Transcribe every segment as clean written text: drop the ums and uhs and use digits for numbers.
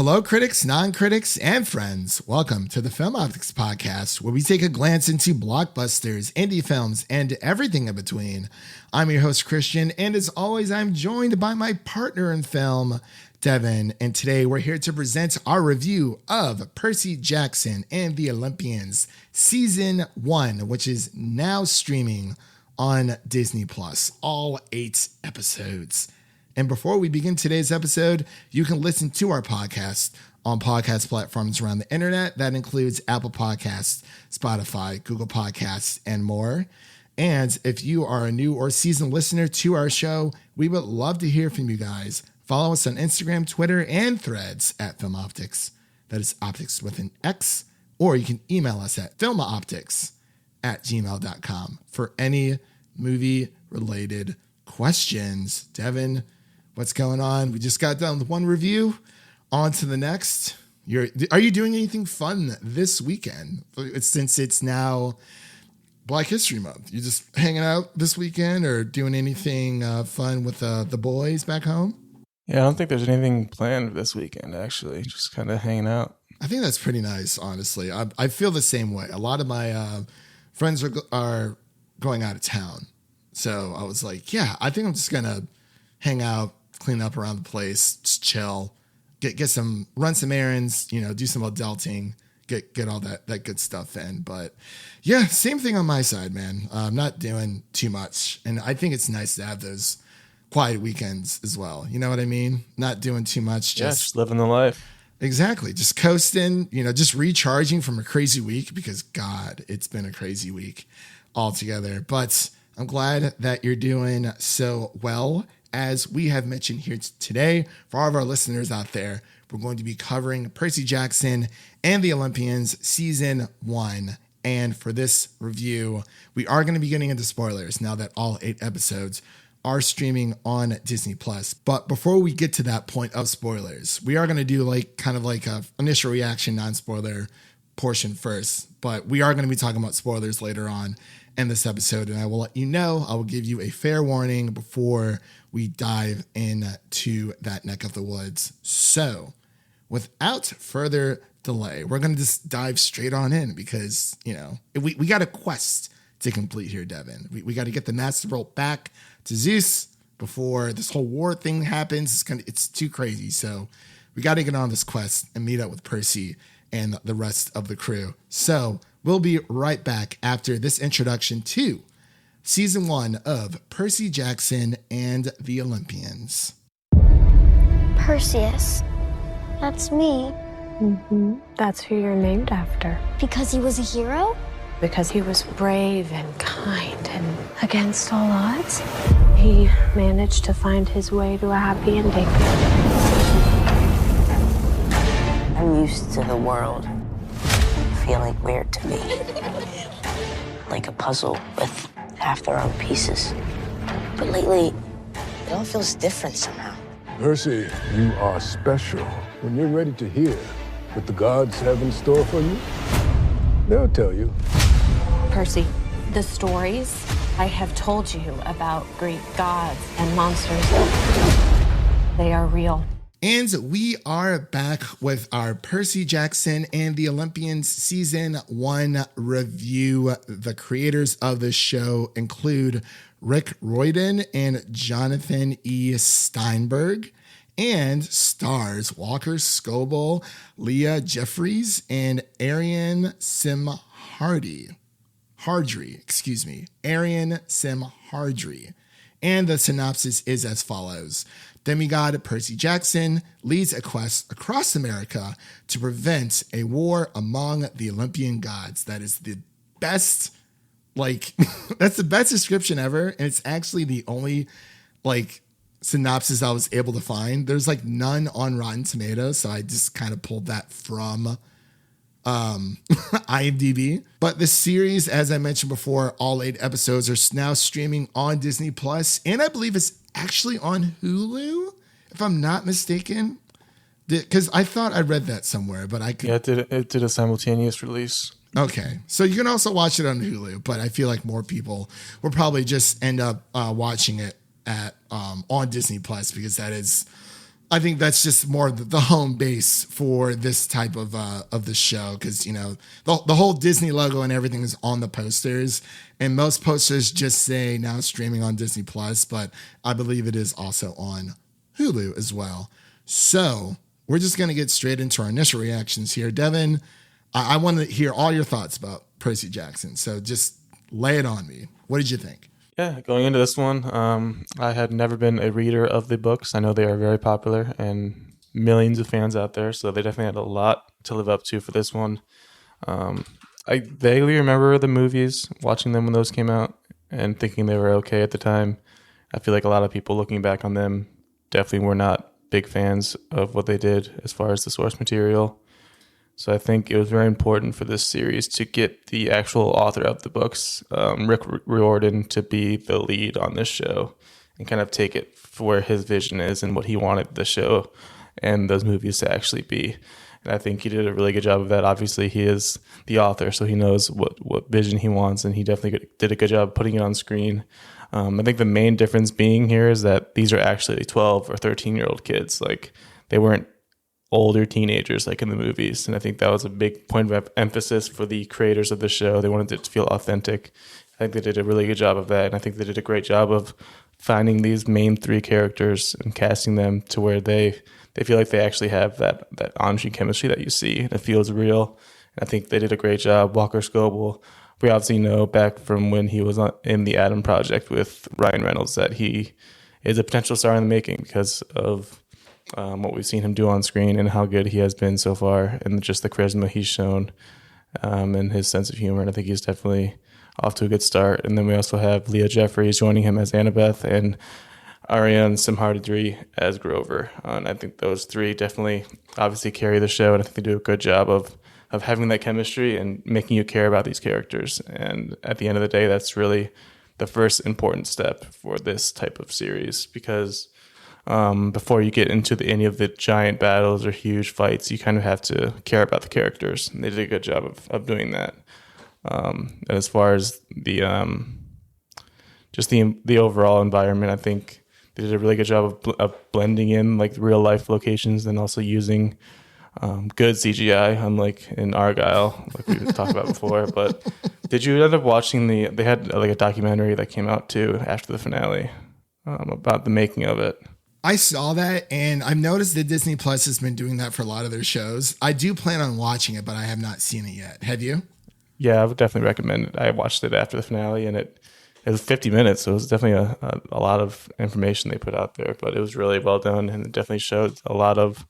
Hello, critics, non-critics, and friends. Welcome to the Film Optics Podcast, where we take a glance into blockbusters, indie films, and everything in between. I'm your host, Christian, and as always, I'm joined by my partner in film, Devin. And today we're here to present our review of Percy Jackson and the Olympians, Season 1, which is now streaming on Disney Plus, all 8 episodes. And before we begin today's episode, you can listen to our podcast on podcast platforms around the internet. That includes Apple Podcasts, Spotify, Google Podcasts, and more. And if you are a new or seasoned listener to our show, we would love to hear from you guys. Follow us on Instagram, Twitter, and Threads at Film Optics. That is optics with an X. Or you can email us at filmaoptics@gmail.com for any movie-related questions. Devin, what's going on? We just got done with one review. On to the next. Are you doing anything fun this weekend? Since it's now Black History Month. You just hanging out this weekend or doing anything fun with the boys back home? Yeah, I don't think there's anything planned this weekend, actually. Just kind of hanging out. I think that's pretty nice, honestly. I feel the same way. A lot of my friends are going out of town. So I was like, yeah, I think I'm just going to hang out, clean up around the place, just chill, run some errands, do some adulting, get all that good stuff in. But yeah, same thing on my side, man. I'm not doing too much. And I think it's nice to have those quiet weekends as well. You know what I mean? Not doing too much. Just living the life. Exactly. Just coasting, just recharging from a crazy week because God, it's been a crazy week altogether. But I'm glad that you're doing so well. As we have mentioned here today, for all of our listeners out there, we're going to be covering Percy Jackson and the Olympians Season 1. And for this review, we are going to be getting into spoilers now that all 8 episodes are streaming on Disney Plus. But before we get to that point of spoilers, we are going to do kind of a initial reaction, non-spoiler portion first. But we are going to be talking about spoilers later on in this episode, and I will let you know. I will give you a fair warning before we dive into that neck of the woods. So without further delay, we're going to just dive straight on in because, we got a quest to complete here, Devin. We got to get the Master Bolt back to Zeus before this whole war thing happens. It's too crazy. So we got to get on this quest and meet up with Percy and the rest of the crew. So we'll be right back after this introduction to Season 1 of Percy Jackson and the Olympians. Perseus. That's me. Mm-hmm. That's who you're named after. Because he was a hero? Because he was brave and kind and against all odds, he managed to find his way to a happy ending. I'm used to the world feeling weird to me. Like a puzzle with half the wrong pieces. But lately, it all feels different somehow. Percy, you are special. When you're ready to hear what the gods have in store for you, they'll tell you. Percy, the stories I have told you about Greek gods and monsters, they are real. And we are back with our Percy Jackson and the Olympians Season 1 review. The creators of this show include Rick Riordan and Jonathan E. Steinberg, and stars Walker Scobell, Leah Jeffries, and Arian Hardry. And the synopsis is as follows. Demigod Percy Jackson leads a quest across America to prevent a war among the Olympian gods. That is the best, that's the best description ever. And it's actually the only, synopsis I was able to find. There's, none on Rotten Tomatoes, so I just kind of pulled that from IMDb. But the series, as I mentioned before, all 8 episodes are now streaming on Disney Plus, and I believe it's actually on Hulu, if I'm not mistaken. Because I thought I read that somewhere, but I could. Yeah, it did a simultaneous release. Okay, so you can also watch it on Hulu, but I feel like more people will probably just end up watching it at on Disney Plus because that is I think that's just more the home base for this type of the show, because the whole Disney logo and everything is on the posters, and most posters just say now streaming on Disney Plus, but I believe it is also on Hulu as well. So we're just going to get straight into our initial reactions here. Devin, I want to hear all your thoughts about Percy Jackson, so just lay it on me. What did you think? Yeah, going into this one, I had never been a reader of the books. I know they are very popular and millions of fans out there, so they definitely had a lot to live up to for this one. I vaguely remember the movies, watching them when those came out, and thinking they were okay at the time. I feel like a lot of people looking back on them definitely were not big fans of what they did as far as the source material. So I think it was very important for this series to get the actual author of the books, Rick Riordan, to be the lead on this show and kind of take it for where his vision is and what he wanted the show and those movies to actually be. And I think he did a really good job of that. Obviously, he is the author, so he knows what vision he wants, and he definitely did a good job putting it on screen. I think the main difference being here is that these are actually 12 or 13-year-old kids. Like, they weren't older teenagers like in the movies, and I think that was a big point of emphasis for the creators of the show. They wanted it to feel authentic. I think they did a really good job of that, and I think they did a great job of finding these main three characters and casting them to where they feel like they actually have that on-screen chemistry that you see, and it feels real. And I think they did a great job. Walker Scobell, we obviously know back from when he was in the Adam Project with Ryan Reynolds that he is a potential star in the making because of what we've seen him do on screen and how good he has been so far, and just the charisma he's shown and his sense of humor. And I think he's definitely off to a good start. And then we also have Leah Jeffries joining him as Annabeth and Ariane Simhardidri as Grover. And I think those three definitely obviously carry the show, and I think they do a good job of having that chemistry and making you care about these characters. And at the end of the day, that's really the first important step for this type of series, because before you get into any of the giant battles or huge fights, you kind of have to care about the characters. And they did a good job of doing that. And as far as the just the overall environment, I think they did a really good job of blending in like real life locations and also using good CGI, unlike in Argyle, like we talked about before. But did you end up watching they had like a documentary that came out too after the finale about the making of it? I saw that, and I've noticed that Disney Plus has been doing that for a lot of their shows. I do plan on watching it, but I have not seen it yet. Have you? Yeah, I would definitely recommend it. I watched it after the finale, and it was 50 minutes, so it was definitely a lot of information they put out there, but it was really well done, and it definitely showed a lot of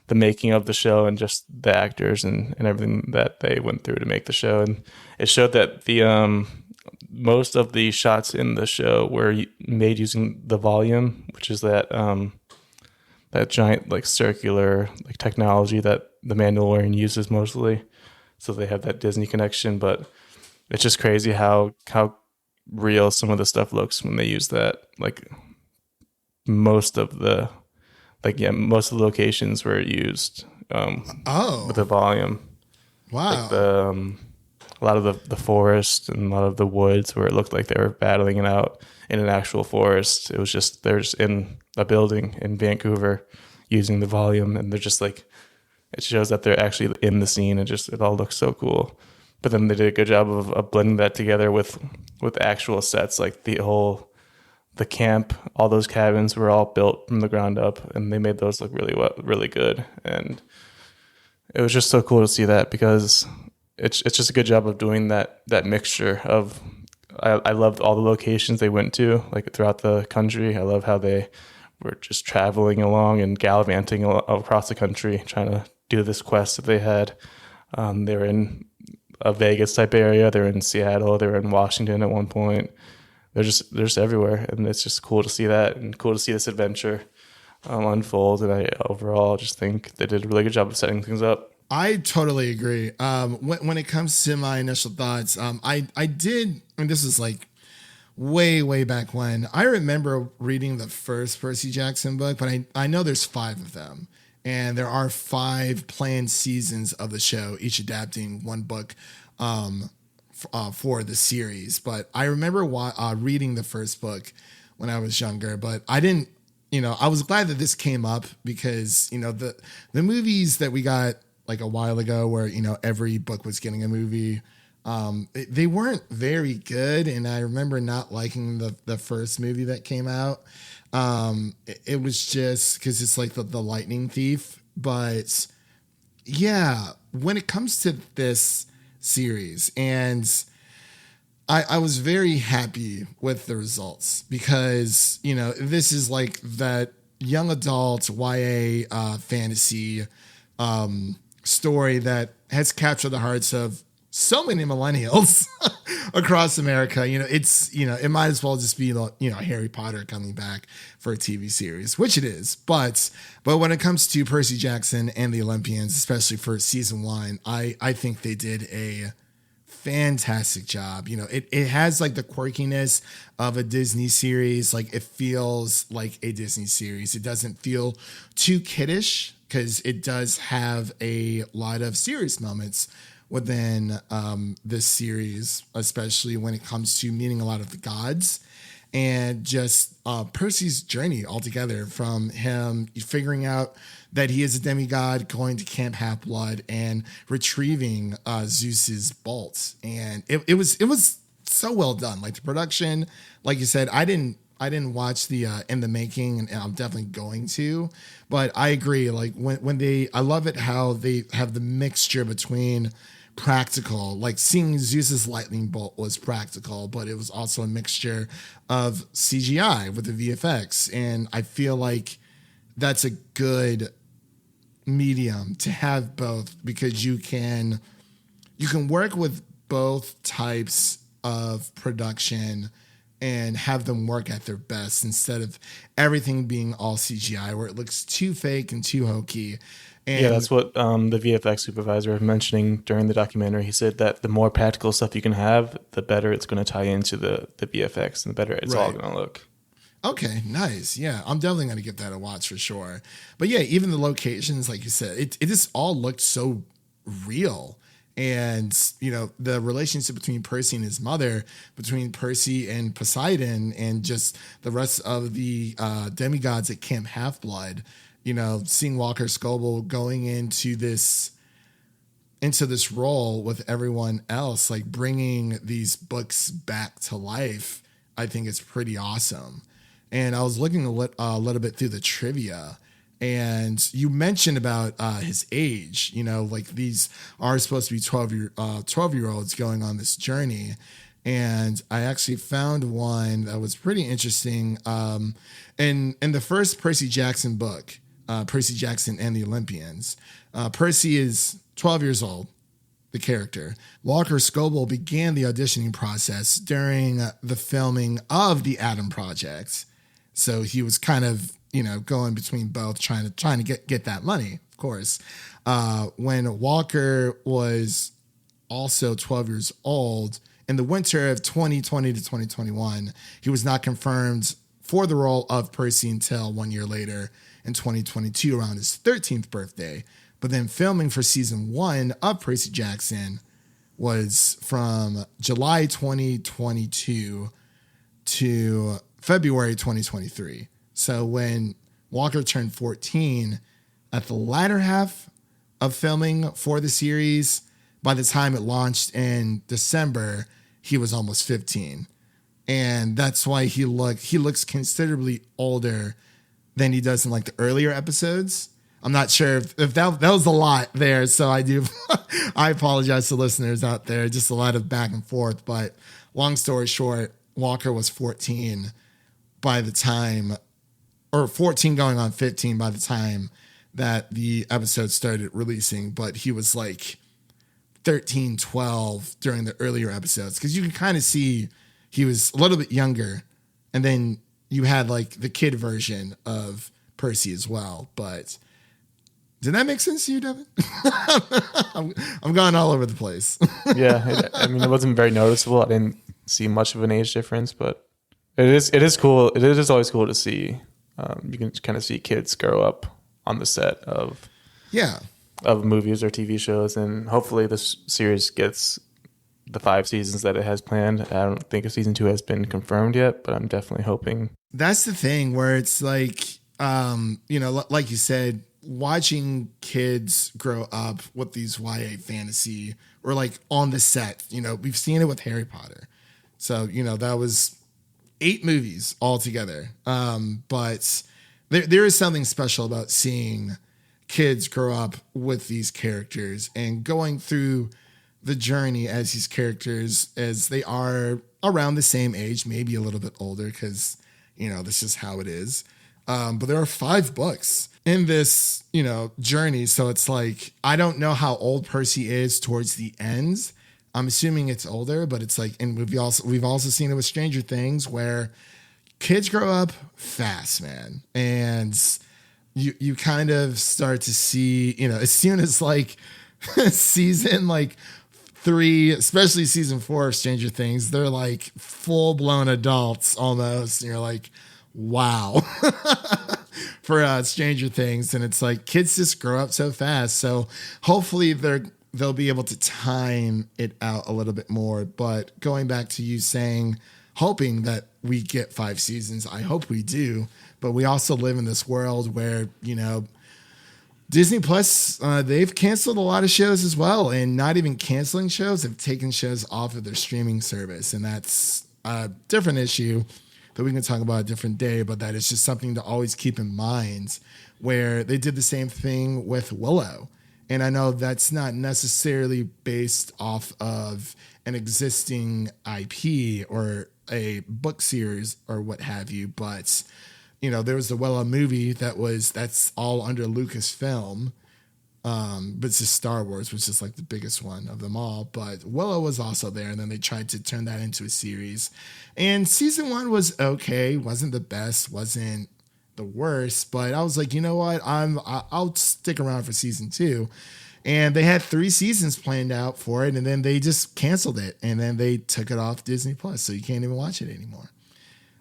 the making of the show and just the actors and everything that they went through to make the show. And it showed that the most of the shots in the show were made using the volume, which is that giant like circular like technology that the Mandalorian uses mostly. So they have that Disney connection, but it's just crazy how real some of the stuff looks when they use that. Like most of the locations were used with the volume. Wow. Like a lot of the forest and a lot of the woods where it looked like they were battling it out in an actual forest. It was just, they're just in a building in Vancouver using the volume, and they're just like, it shows that they're actually in the scene, and just, it all looks so cool. But then they did a good job of blending that together with actual sets, like the camp, all those cabins were all built from the ground up, and they made those look really good. And it was just so cool to see that, because it's just a good job of doing that mixture of, I loved all the locations they went to, like throughout the country. I love how they were just traveling along and gallivanting across the country, trying to do this quest that they had. They were in a Vegas type area. They were in Seattle. They were in Washington at one point. They're just everywhere, and it's just cool to see that, and cool to see this adventure unfold. And I overall just think they did a really good job of setting things up. I totally agree. When it comes to my initial thoughts, I did, and this is like way back when, I remember reading the first Percy Jackson book, but I know there's 5 of them, and there are 5 planned seasons of the show, each adapting one book for the series. But I remember reading the first book when I was younger, but I didn't I was glad that this came up because, the movies that we got like a while ago where, every book was getting a movie, they weren't very good. And I remember not liking the first movie that came out. It was just because it's like the Lightning Thief. But yeah, when it comes to this series, and I was very happy with the results because, this is like that young adult YA fantasy story that has captured the hearts of so many millennials across America. It might as well just be, Harry Potter coming back for a TV series, which it is. But when it comes to Percy Jackson and the Olympians, especially for season 1, I think they did a fantastic job. It has like the quirkiness of a Disney series. Like it feels like a Disney series. It doesn't feel too kiddish because it does have a lot of serious moments within this series, especially when it comes to meeting a lot of the gods and just Percy's journey altogether, from him figuring out that he is a demigod, going to Camp Half-Blood and retrieving Zeus's bolts. And it was so well done. Like the production, like you said, I didn't watch the In the Making, and I'm definitely going to, but I agree. Like I love it how they have the mixture between practical, like seeing Zeus's lightning bolt was practical, but it was also a mixture of CGI with the VFX. And I feel like that's a good medium to have both, because you can work with both types of production and have them work at their best instead of everything being all CGI where it looks too fake and too hokey. And yeah, that's what the VFX supervisor was mentioning during the documentary. He said that the more practical stuff you can have, the better it's going to tie into the VFX and the better it's all going to look. Okay, nice. Yeah, I'm definitely going to give that a watch for sure. But yeah, even the locations, like you said, it just all looked so real. And, the relationship between Percy and his mother, between Percy and Poseidon, and just the rest of the demigods at Camp Half-Blood, seeing Walker Scobell going into this role with everyone else, like bringing these books back to life, I think it's pretty awesome. And I was looking a little bit through the trivia, and you mentioned about his age. Like these are supposed to be 12-year-olds going on this journey. And I actually found one that was pretty interesting. In the first Percy Jackson book, Percy Jackson and the Olympians, Percy is 12 years old, the character. Walker Scobell began the auditioning process during the filming of the Adam Project. So he was kind of, going between both, trying to get that money, of course. When Walker was also 12 years old, in the winter of 2020 to 2021, he was not confirmed for the role of Percy until 1 year later in 2022, around his 13th birthday. But then filming for season 1 of Percy Jackson was from July 2022 to February 2023. So when Walker turned 14, at the latter half of filming for the series, by the time it launched in December, he was almost 15. And that's why he looks considerably older than he does in like the earlier episodes. I'm not sure if that was a lot there. So I apologize to listeners out there. Just a lot of back and forth. But long story short, Walker was 14 by the time, or 14 going on 15 by the time that the episode started releasing. But he was like 13, 12 during the earlier episodes, because you can kind of see he was a little bit younger. And then you had like the kid version of Percy as well. But did that make sense to you, Devin? I'm going all over the place. Yeah, it wasn't very noticeable. I didn't see much of an age difference, but it is cool. It is always cool to see. You can kind of see kids grow up on the set of movies or TV shows, and hopefully this series gets the 5 seasons that it has planned. I don't think a season 2 has been confirmed yet, but I'm definitely hoping. That's the thing where it's like, like you said, watching kids grow up with these YA fantasy or like on the set, we've seen it with Harry Potter. So, that was 8 movies altogether. But there is something special about seeing kids grow up with these characters and going through the journey as these characters, as they are around the same age, maybe a little bit older, because, this is how it is. But there are 5 books in this, journey. So it's like, I don't know how old Percy is towards the end. I'm assuming it's older, but it's like, and we've also seen it with Stranger Things where kids grow up fast, man. And you kind of start to see, as soon as like season like 3, especially season 4 of Stranger Things, they're like full blown adults almost. And you're like, wow. For Stranger Things. And it's like kids just grow up so fast. So hopefully they'll be able to time it out a little bit more. But going back to you saying, hoping that we get 5 seasons, I hope we do. But we also live in this world where, Disney Plus, they've canceled a lot of shows as well. And not even canceling shows, they've taken shows off of their streaming service. And that's a different issue that we can talk about a different day, but that is just something to always keep in mind, where they did the same thing with Willow. And I know that's not necessarily based off of an existing IP or a book series or what have you, but there was the Willow movie that's all under Lucasfilm. But it's just Star Wars, which is like the biggest one of them all. But Willow was also there, and then they tried to turn that into a series. And season 1 was okay, wasn't the best, wasn't the worst. But I was like, you know what? I'll stick around for season 2. And they had 3 seasons planned out for it, and then they just canceled it, and then they took it off Disney Plus, so you can't even watch it anymore.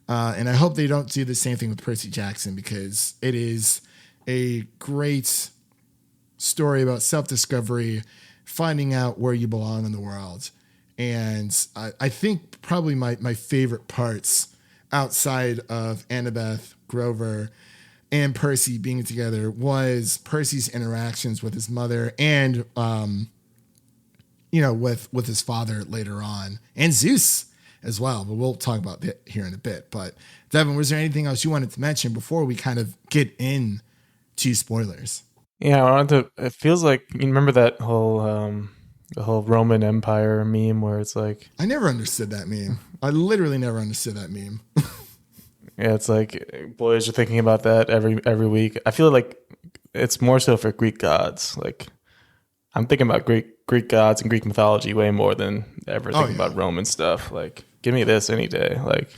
And I hope they don't do the same thing with Percy Jackson, because it is a great story about self-discovery, finding out where you belong in the world. And I think probably my favorite parts outside of Annabeth, Grover, and Percy being together was Percy's interactions with his mother and, with his father later on, and Zeus as well. But we'll talk about that here in a bit. But Devin, was there anything else you wanted to mention before we kind of get into spoilers? Yeah, I wanted to. It feels like you remember that whole the whole Roman Empire meme where it's like, I never understood that meme. I literally never understood that meme. Yeah, it's like boys are thinking about that every week. I feel like it's more so for Greek gods. Like I'm thinking about Greek gods and Greek mythology way more than ever thinking about Roman stuff. Like give me this any day. Like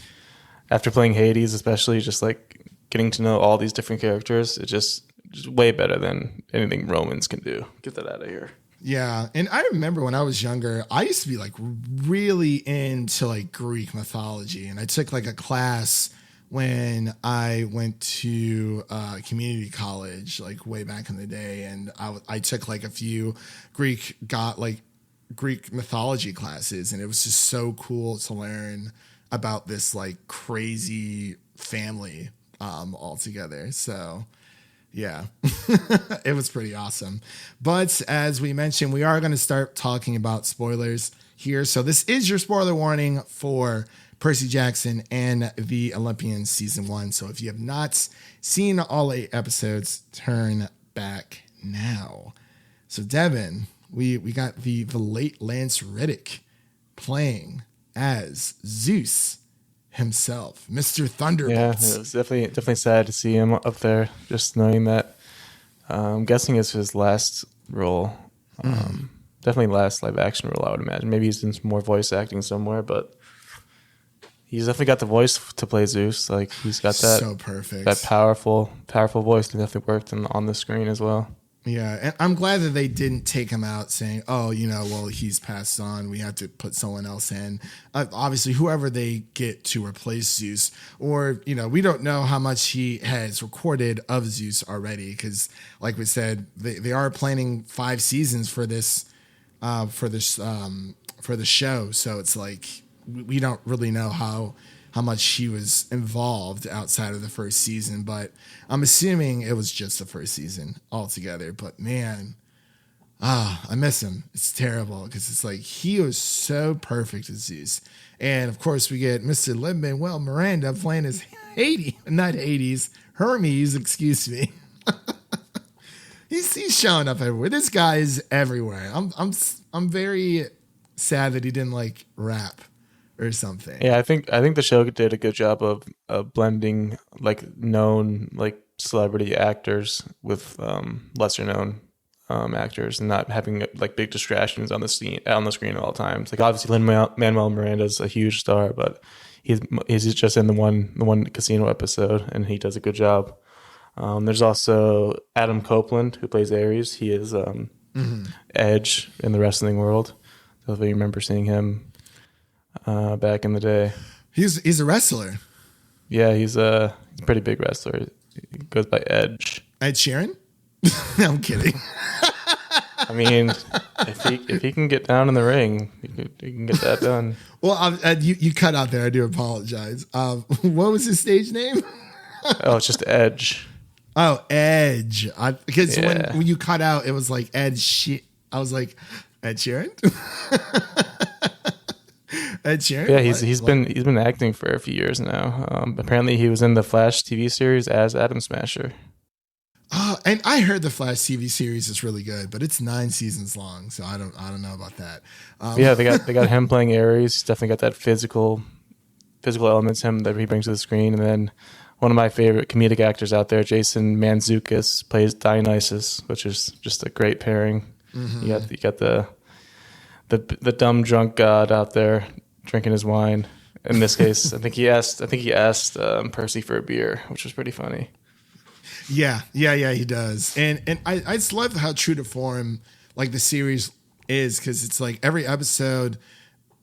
after playing Hades, especially, just like getting to know all these different characters, it just way better than anything Romans can do. Get that out of here. Yeah. And I remember when I was younger, I used to be like really into like Greek mythology. And I took like a class when I went to community college, like way back in the day. And I took like a few Greek mythology classes. And it was just so cool to learn about this like crazy family all together. So yeah, it was pretty awesome. But as we mentioned, we are going to start talking about spoilers here. So this is your spoiler warning for Percy Jackson and the Olympians season 1. So if you have not seen all 8 episodes, turn back now. So Devin, we got the late Lance Reddick playing as Zeus himself, Mr. Thunderbolt. Yeah, it was definitely sad to see him up there. Just knowing that, I'm guessing it's his last role. Definitely last live action role, I would imagine. Maybe he's in some more voice acting somewhere, but he's definitely got the voice to play Zeus. Like he's got that so perfect, that powerful voice that definitely worked on the screen as well. Yeah, and I'm glad that they didn't take him out saying, oh, well, he's passed on. We have to put someone else in. Obviously, whoever they get to replace Zeus, or, we don't know how much he has recorded of Zeus already. Because like we said, they are planning 5 seasons for this, for the show. So it's like, we don't really know how how much she was involved outside of the first season, but I'm assuming it was just the first season altogether. But man, I miss him. It's terrible because it's like he was so perfect as Zeus. And of course, we get Mr. Lin-Manuel Miranda playing as Hermes, excuse me. He's showing up everywhere. This guy is everywhere. I'm very sad that he didn't like rap or something. Yeah, I think the show did a good job of blending like known like celebrity actors with lesser known actors, and not having like big distractions on the screen at all times. Like obviously Lin-Manuel Miranda's a huge star, but he's just in the one casino episode, and he does a good job. There's also Adam Copeland, who plays Ares. He is Edge in the wrestling world. So if you remember seeing him back in the day. He's a wrestler. Yeah, he's a pretty big wrestler. He goes by Edge. Ed Sheeran? No, I'm kidding. I mean, if he can get down in the ring, he can get that done. Well, you cut out there. I do apologize. What was his stage name? Oh, it's just Edge. Oh, Edge. Because when you cut out, it was like Ed shit. I was like, Ed Sheeran? Ed Sheeran? Yeah, he's been acting for a few years now. Apparently, he was in the Flash TV series as Atom Smasher. And I heard the Flash TV series is really good, but it's 9 seasons long, so I don't know about that. Yeah, they got him playing Ares. He's definitely got that physical elements that he brings to the screen. And then one of my favorite comedic actors out there, Jason Mantzoukas, plays Dionysus, which is just a great pairing. Mm-hmm. You got the dumb drunk god out there drinking his wine. In this case, I think he asked Percy for a beer, which was pretty funny. Yeah, he does. And I just love how true to form like the series is, because it's like every episode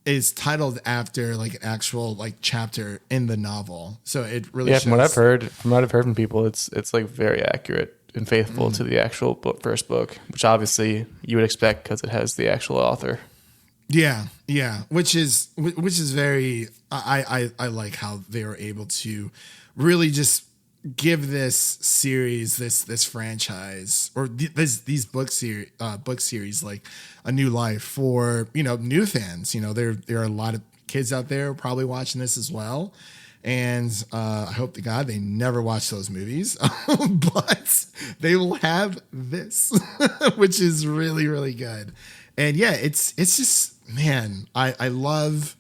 is titled after like an actual like chapter in the novel. So it really shows. From what I've heard from people, it's like very accurate and faithful to the actual first book, which obviously you would expect because it has the actual author. Yeah, which is very. I like how they were able to really just give this series, this franchise, or these book series like a new life for new fans. There are a lot of kids out there probably watching this as well, and I hope to God they never watch those movies, but they will have this, which is really, really good. And yeah, it's just, man, I love.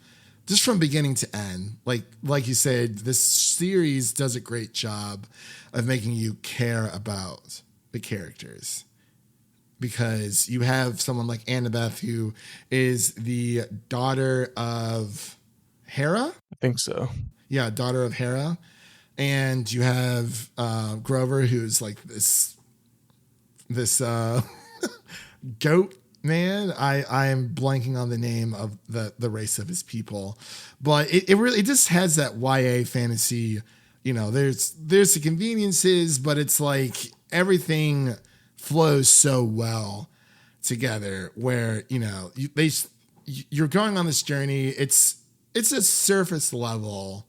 Just from beginning to end, like you said, this series does a great job of making you care about the characters, because you have someone like Annabeth, who is the daughter of Hera. I think so. Yeah, daughter of Hera, and you have Grover, who's like this goat. Man, I am blanking on the name of the race of his people, but it really just has that YA fantasy. There's the conveniences, but it's like everything flows so well together. Where you're going on this journey. It's a surface level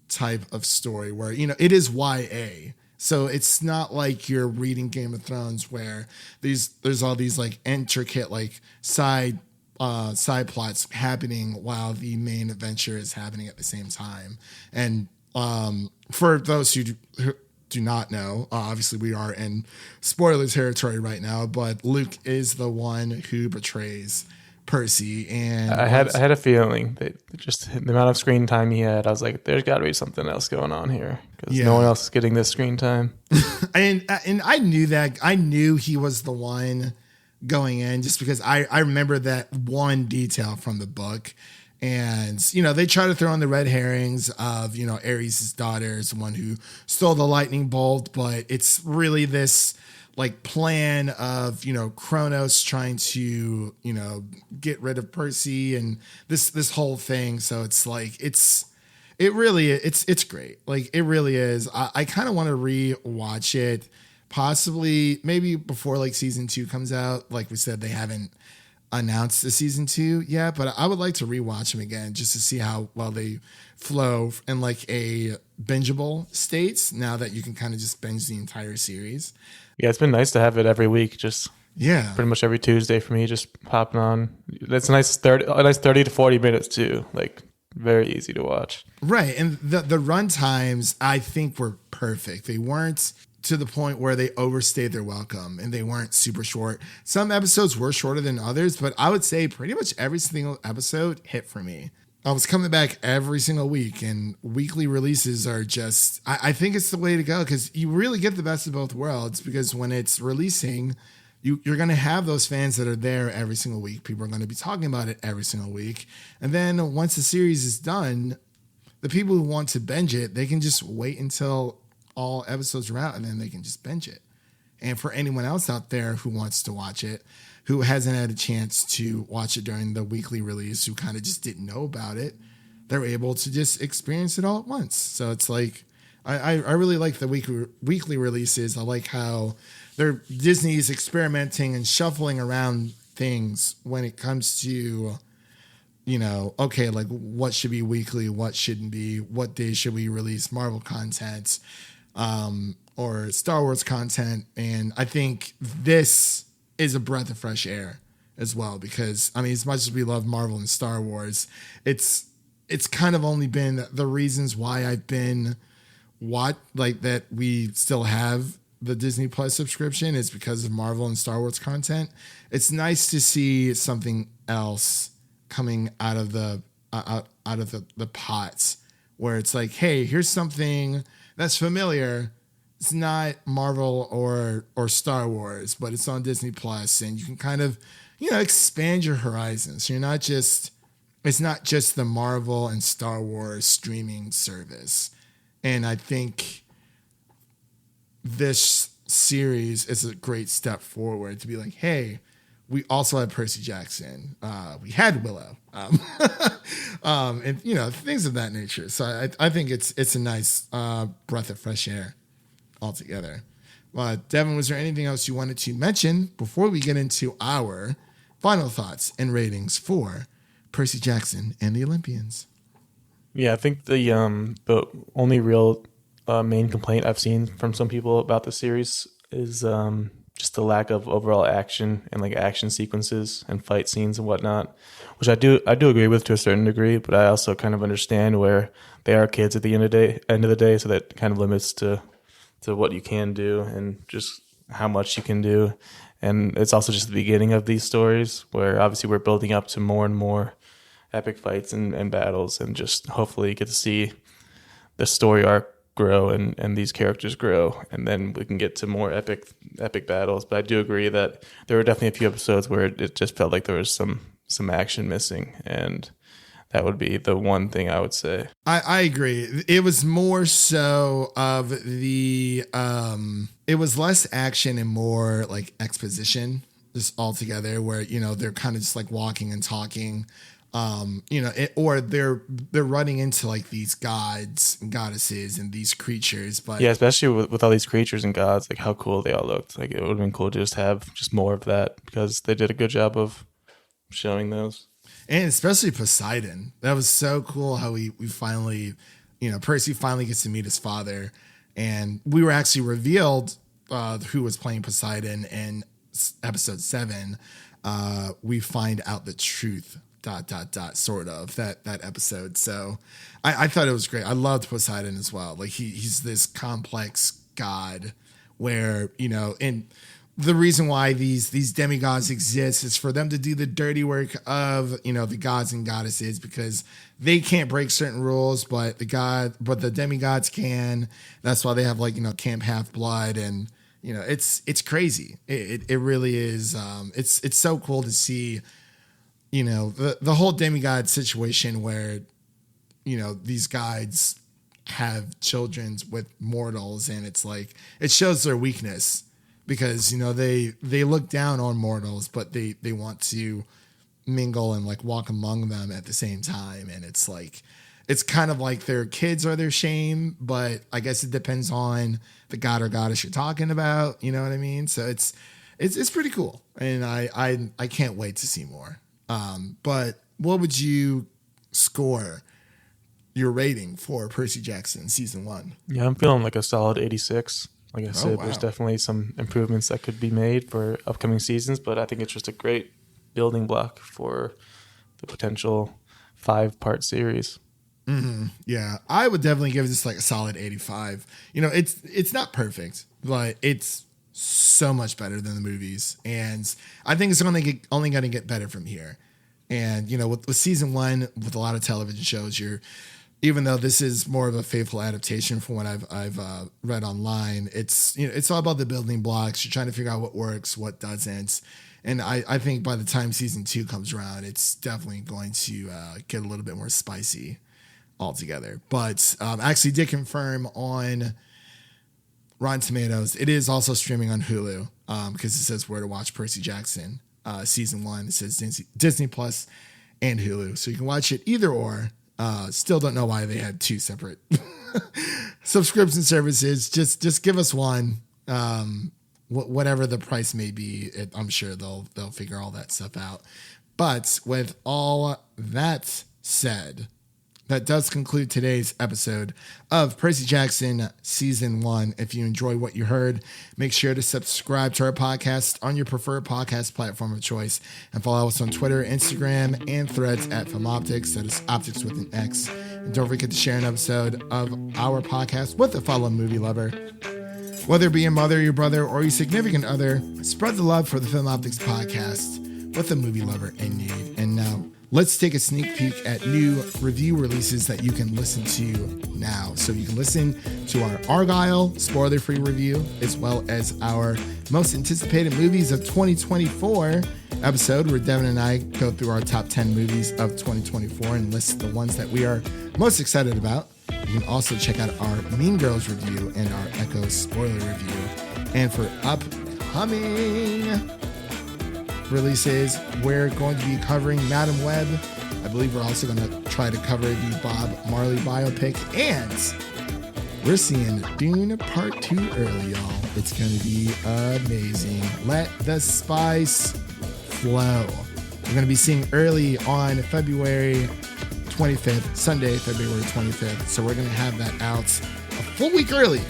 type of story where it is YA. So it's not like you're reading Game of Thrones where there's all these like intricate like side plots happening while the main adventure is happening at the same time. And for those who do not know, obviously we are in spoiler territory right now, but Luke is the one who betrays Percy, and I had a feeling that just the amount of screen time he had, I was like, there's got to be something else going on here, because no one else is getting this screen time. and I knew that. I knew he was the one going in, just because I remember that one detail from the book. And, they try to throw in the red herrings of, Ares' daughter is the one who stole the lightning bolt, but it's really this like plan of, Kronos trying to, get rid of Percy and this whole thing. So it's like, it's great. Like it really is. I kind of want to re-watch it, possibly maybe before like season 2 comes out. Like we said, they haven't announced the season 2 yet, but I would like to rewatch them again just to see how well they flow in like a bingeable state now that you can kind of just binge the entire series. Yeah, it's been nice to have it every week. Just Yeah. pretty much every Tuesday for me, just popping on. That's a nice 30 to 40 minutes too. Like very easy to watch. Right. And the run times I think were perfect. They weren't to the point where they overstayed their welcome and they weren't super short. Some episodes were shorter than others, but I would say pretty much every single episode hit for me. I was coming back every single week, and weekly releases are just, I think it's the way to go because you really get the best of both worlds, because when it's releasing, you're going to have those fans that are there every single week. People are going to be talking about it every single week. And then once the series is done, the people who want to binge it, they can just wait until all episodes are out and then they can just binge it. And for anyone else out there who wants to watch it, who hasn't had a chance to watch it during the weekly release, who kind of just didn't know about it, they're able to just experience it all at once. So it's like, I really like the weekly releases. I like how Disney's experimenting and shuffling around things when it comes to, you know, okay, like what should be weekly, what shouldn't be, what days should we release Marvel content, or Star Wars content. And I think this is a breath of fresh air as well, because I mean, as much as we love Marvel and Star Wars, it's kind of only been the reasons why I've been that we still have the Disney Plus subscription is because of Marvel and Star Wars content. It's nice to see something else coming out of the pots where it's like, hey, here's something that's familiar. It's not Marvel or Star Wars, but it's on Disney Plus, and you can kind of, you know, expand your horizons. It's not just the Marvel and Star Wars streaming service. And I think this series is a great step forward to be like, hey, we also had Percy Jackson. We had Willow, and you know, things of that nature. So I think it's a nice breath of fresh air altogether. Devin, was there anything else you wanted to mention before we get into our final thoughts and ratings for Percy Jackson and the Olympians? Yeah, I think the only real main complaint I've seen from some people about the series is just the lack of overall action and like action sequences and fight scenes and whatnot, which I do agree with to a certain degree, but I also kind of understand where they are kids at the end of the day, so that kind of limits to what you can do and just how much you can do. And it's also just the beginning of these stories where obviously we're building up to more and more epic fights and battles, and just hopefully get to see the story arc grow and these characters grow, and then we can get to more epic battles. But I do agree that there were definitely a few episodes where it just felt like there was some action missing, and that would be the one thing I would say. I agree. It was more so of the it was less action and more like exposition just altogether, where, you know, they're kind of just like walking and talking. You know, or they're running into like these gods and goddesses and these creatures. But yeah, especially with all these creatures and gods, like how cool they all looked. Like it would have been cool to just have just more of that, because they did a good job of showing those. And especially Poseidon. That was so cool how we finally, you know, Percy finally gets to meet his father, and we were actually revealed who was playing Poseidon in episode 7. We find out the truth. ... sort of that episode. So I thought it was great. I loved Poseidon as well. Like he's this complex god where, you know, and the reason why these demigods exist is for them to do the dirty work of, you know, the gods and goddesses, because they can't break certain rules, but the demigods can. That's why they have, like, you know, Camp Half-Blood, and, you know, it's crazy. It really is. It's so cool to see, you know, the whole demigod situation where, you know, these gods have children with mortals, and it's like, it shows their weakness, because, you know, they look down on mortals, but they want to mingle and like walk among them at the same time. And it's like, it's kind of like their kids are their shame, but I guess it depends on the god or goddess you're talking about. You know what I mean? So it's it's pretty cool, and I can't wait to see more. But what would you score your rating for Percy Jackson season 1? Yeah, I'm feeling like a solid 86. Like I said, wow. there's definitely some improvements that could be made for upcoming seasons, but I think it's just a great building block for the potential 5-part series. Yeah, I would definitely give this like a solid 85. It's not perfect, but it's so much better than the movies, and I think it's only going to get better from here. And with season 1, with a lot of television shows, even though this is more of a faithful adaptation from what I've read online, it's all about the building blocks. You're trying to figure out what works, what doesn't. And I think by the time season 2 comes around, it's definitely going to get a little bit more spicy altogether. But I actually did confirm on Rotten Tomatoes, it is also streaming on Hulu because it says where to watch Percy Jackson season 1. It says Disney Plus and Hulu. So you can watch it either or. Still don't know why they had 2 separate subscription services. Just give us one. Whatever the price may be, I'm sure they'll figure all that stuff out. But with all that said, that does conclude today's episode of Percy Jackson Season 1. If you enjoy what you heard, make sure to subscribe to our podcast on your preferred podcast platform of choice and follow us on Twitter, Instagram, and Threads at FilmOptics. That is Optics with an X. And don't forget to share an episode of our podcast with a fellow movie lover. Whether it be your mother, your brother, or your significant other, spread the love for the Film Optics podcast with a movie lover in need. And now, let's take a sneak peek at new review releases that you can listen to now. So you can listen to our Argyle spoiler-free review, as well as our most anticipated movies of 2024 episode, where Devin and I go through our top 10 movies of 2024 and list the ones that we are most excited about. You can also check out our Mean Girls review and our Echo spoiler review. And for upcoming releases, we're going to be covering Madam Web. I believe we're also going to try to cover the Bob Marley biopic, and we're seeing Dune Part 2 early, y'all. It's going to be amazing. Let the spice flow. We're going to be seeing early on February 25th, Sunday, February 25th. So we're going to have that out a full week early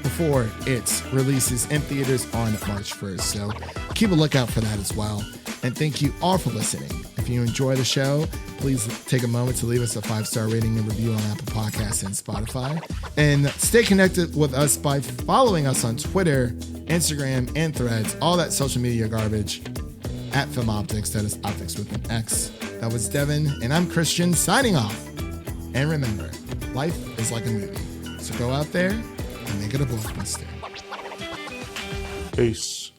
before it releases in theaters on March 1st. So keep a lookout for that as well. And thank you all for listening. If you enjoy the show, please take a moment to leave us a 5-star rating and review on Apple Podcasts and Spotify. And stay connected with us by following us on Twitter, Instagram, and Threads, all that social media garbage at Film Optics. That is Optics with an X. That was Devin, and I'm Christian, signing off. And remember, life is like a movie. So go out there and make it a blockbuster. Peace.